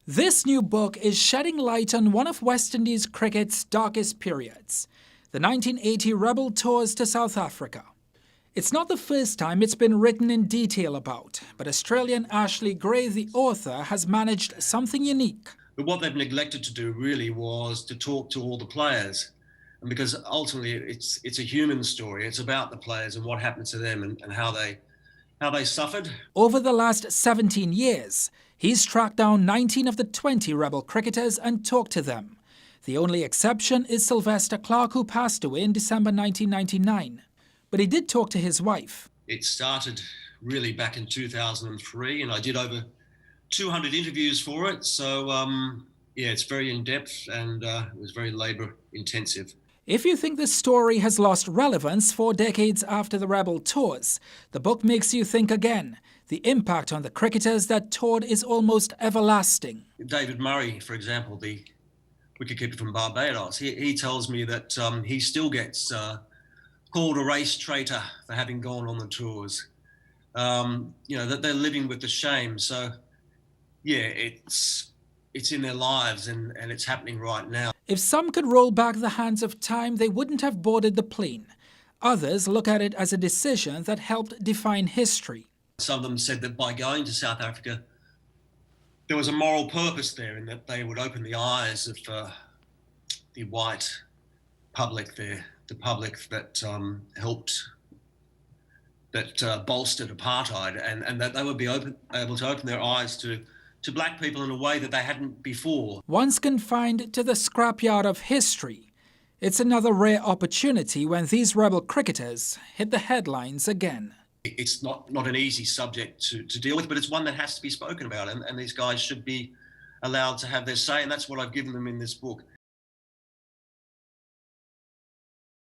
This new book is shedding light on one of West Indies cricket's darkest periods, the 1980 rebel tours to South Africa. It's not the first time it's been written in detail about, but Australian Ashley Gray, the author, has managed something unique. But what they've neglected to do really was to talk to all the players. And because ultimately it's a human story. It's about the players and what happened to them and how they suffered. Over the last 17 years, he's tracked down 19 of the 20 rebel cricketers and talked to them. The only exception is Sylvester Clarke, who passed away in December 1999. But he did talk to his wife. It started really back in 2003, and I did over 200 interviews for it. So, yeah, it's very in-depth and it was very labour-intensive. If you think the story has lost relevance 4 decades after the rebel tours, the book makes you think again. The impact on the cricketers that toured is almost everlasting. David Murray, for example, the wicketkeeper from Barbados, he tells me that he still gets called a race traitor for having gone on the tours. That they're living with the shame. So, yeah, it's in their lives and it's happening right now. If some could roll back the hands of time, they wouldn't have boarded the plane. Others look at it as a decision that helped define history. Some of them said that by going to South Africa, there was a moral purpose there in that they would open the eyes of the white public there, the public that bolstered apartheid, and that they would be able to open their eyes to black people in a way that they hadn't before. Once confined to the scrapyard of history, it's another rare opportunity when these rebel cricketers hit the headlines again. It's not an easy subject to deal with, but it's one that has to be spoken about, and these guys should be allowed to have their say, and that's what I've given them in this book.